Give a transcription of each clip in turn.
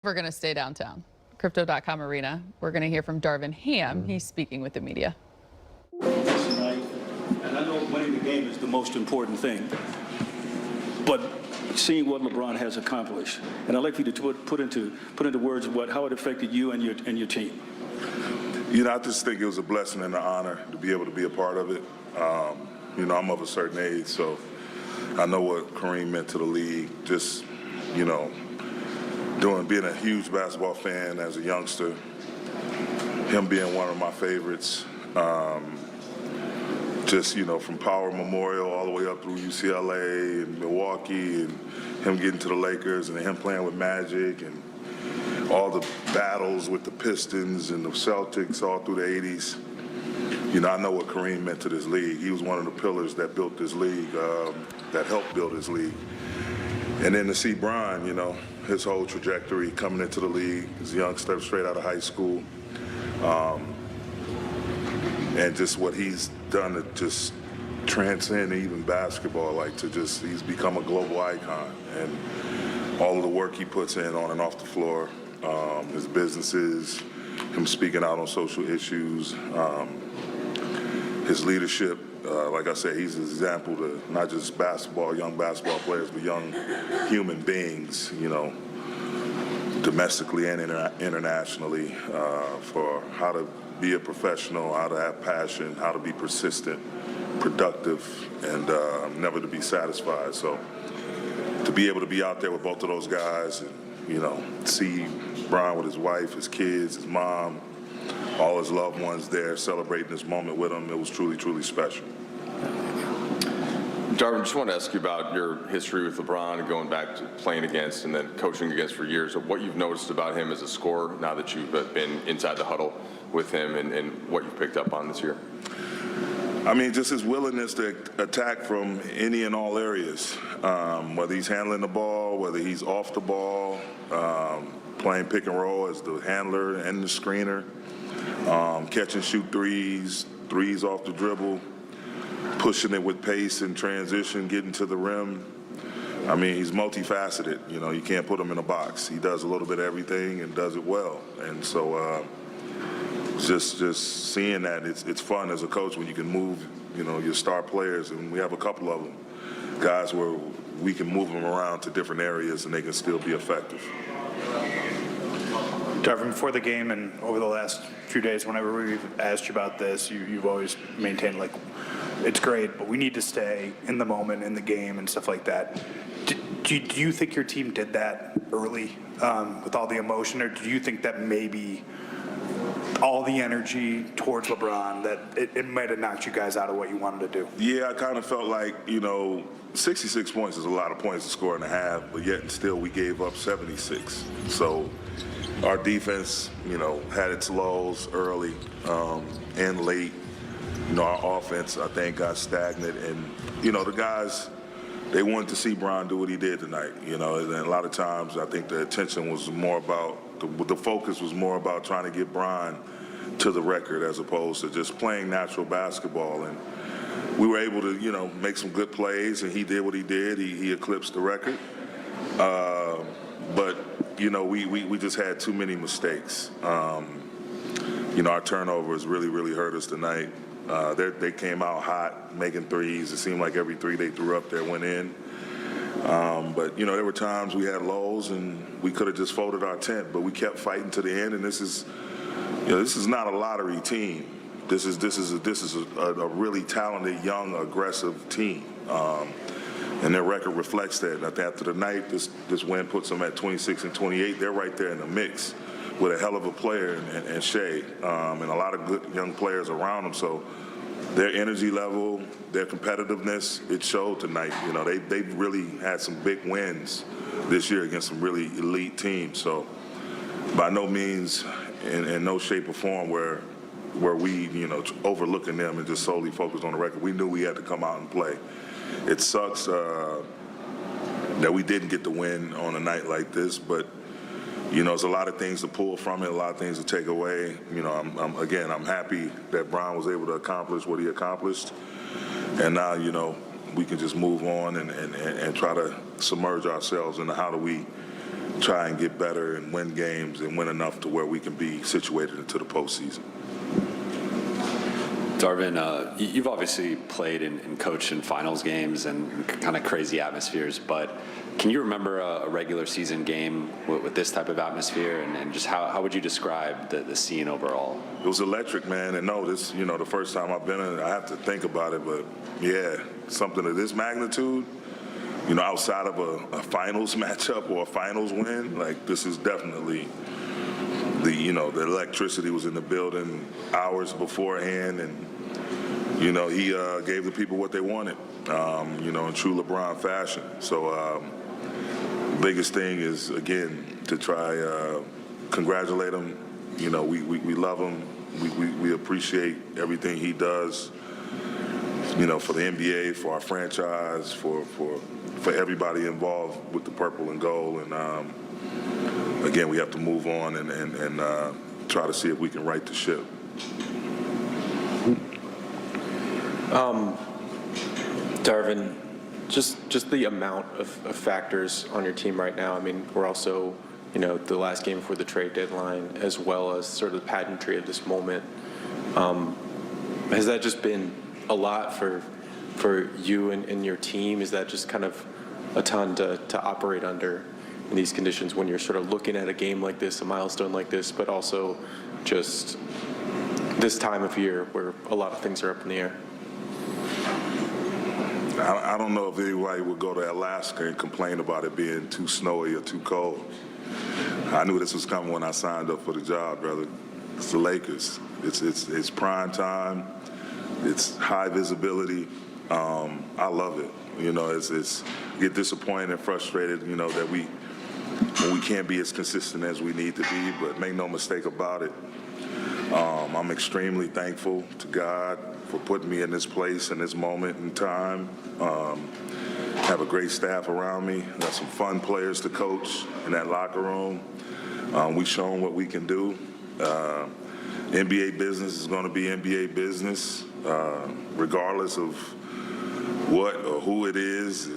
We're going to stay downtown. Crypto.com arena. We're going to hear from Darvin Ham. He's speaking with the media. Tonight, and I know winning the game is the most important thing, but seeing what LeBron has accomplished, and I'd like for you to put into words how it affected you and your team. You know, I just think it was a blessing and an honor to be able to be a part of it. You know, I'm of a certain age, so I know what Kareem meant to the league. Just, you know, being a huge basketball fan as a youngster, him being one of my favorites. Just, you know, from Power Memorial all the way up through UCLA and Milwaukee, and him getting to the Lakers, and him playing with Magic, and all the battles with the Pistons and the Celtics all through the 80s. You know, I know what Kareem meant to this league. He was one of the pillars that built this league, that helped build this league. And then to see Bron, you know, his whole trajectory coming into the league as a youngster straight out of high school, and just what he's done to just transcend even basketball, like to just, he's become a global icon. And all of the work he puts in on and off the floor, his businesses, him speaking out on social issues, his leadership. Like I said, he's an example to not just young basketball players, but young human beings, you know, domestically and internationally, for how to be a professional, how to have passion, how to be persistent, productive, and never to be satisfied. So to be able to be out there with both of those guys and, you know, see Bron with his wife, his kids, his mom, all his loved ones there celebrating this moment with him, it was truly, truly special. Darvin, just want to ask you about your history with LeBron and going back to playing against and then coaching against for years. So what you've noticed about him as a scorer now that you've been inside the huddle with him, and what you've picked up on this year? I mean, just his willingness to attack from any and all areas, whether he's handling the ball, whether he's off the ball, playing pick and roll as the handler and the screener, catch and shoot threes off the dribble, pushing it with pace and transition, getting to the rim. I mean, he's multifaceted. You know, you can't put him in a box. He does a little bit of everything and does it well. And so just seeing that, it's fun as a coach when you can move, you know, your star players, and we have a couple of them, guys where we can move them around to different areas and they can still be effective. Darvin, before the game and over the last few days, whenever we've asked you about this, you've always maintained, like, it's great, but we need to stay in the moment, in the game, and stuff like that. Do you think your team did that early with all the emotion, or do you think that maybe all the energy towards LeBron, that it might have knocked you guys out of what you wanted to do? Yeah, I kind of felt like, you know, 66 points is a lot of points to score in a half, but yet and still we gave up 76. So our defense, you know, had its lows early and late. You know, our offense, I think, got stagnant. And, you know, the guys, they wanted to see Bron do what he did tonight, you know. And a lot of times I think the attention was more about, the focus was more about trying to get Bron to the record as opposed to just playing natural basketball. And we were able to, you know, make some good plays, and he did what he did. He eclipsed the record. But, you know, we just had too many mistakes. You know, our turnovers really hurt us tonight. They came out hot, making threes. It seemed like every three they threw up there went in. But, you know, there were times we had lows and we could have just folded our tent, but we kept fighting to the end. And this is, you know, this is not a lottery team. This is a really talented, young, aggressive team. And their record reflects that. I think after the night, this win puts them at 26 and 28. They're right there in the mix with a hell of a player and Shea, and a lot of good young players around them. So their energy level, their competitiveness, it showed tonight. You know, they've really had some big wins this year against some really elite teams. So by no means, in no shape or form, where we, you know, overlooking them and just solely focused on the record. We knew we had to come out and play. It sucks that we didn't get the win on a night like this, but, you know, there's a lot of things to pull from it, a lot of things to take away. You know, I'm happy that Bron was able to accomplish what he accomplished. And now, you know, we can just move on and try to submerge ourselves into how do we try and get better and win games and win enough to where we can be situated into the postseason. Darvin, you've obviously played and coached in finals games and kind of crazy atmospheres, but can you remember a regular season game with this type of atmosphere, and just how would you describe the scene overall? It was electric, man, and no, this, the first time I've been in it, I have to think about it, but yeah, something of this magnitude, outside of a finals matchup or a finals win, like this is definitely the electricity was in the building hours beforehand, and he gave the people what they wanted, in true LeBron fashion. So biggest thing is, again, to try congratulate him. We love him. We appreciate everything he does, for the NBA, for our franchise, for everybody involved with the purple and gold. And again, we have to move on and try to see if we can right the ship. Darvin, just the amount of factors on your team right now. I mean, we're also, the last game before the trade deadline, as well as sort of the pageantry of this moment. Has that just been a lot for you and your team? Is that just kind of a ton to operate under in these conditions when you're sort of looking at a game like this, a milestone like this, but also just this time of year where a lot of things are up in the air? I don't know if anybody would go to Alaska and complain about it being too snowy or too cold. I knew this was coming when I signed up for the job, brother. It's the Lakers. It's prime time. It's high visibility. I love it. It's get disappointed and frustrated, that when we can't be as consistent as we need to be, but make no mistake about it. I'm extremely thankful to God for putting me in this place in this moment in time. Have a great staff around me. Got some fun players to coach in that locker room. We've shown what we can do. NBA business is going to be NBA business, regardless of what or who it is.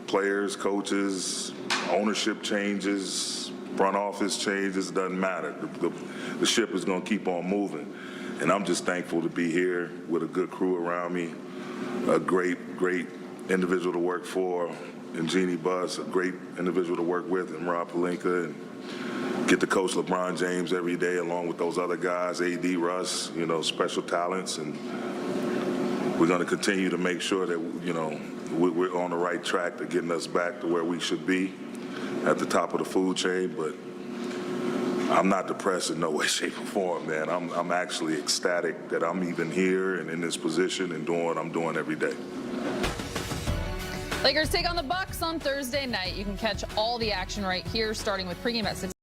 Players, coaches, ownership changes, front office changes, doesn't matter. The ship is going to keep on moving. And I'm just thankful to be here with a good crew around me, a great individual to work for, and Jeannie Buss, a great individual to work with, and Rob Pelinka, and get to coach LeBron James every day along with those other guys, AD, Russ, special talents. And we're going to continue to make sure that, we're on the right track to getting us back to where we should be at the top of the food chain. But I'm not depressed in no way, shape, or form, man. I'm actually ecstatic that I'm even here and in this position and doing what I'm doing every day. Lakers take on the Bucks on Thursday night. You can catch all the action right here, starting with pregame at 6.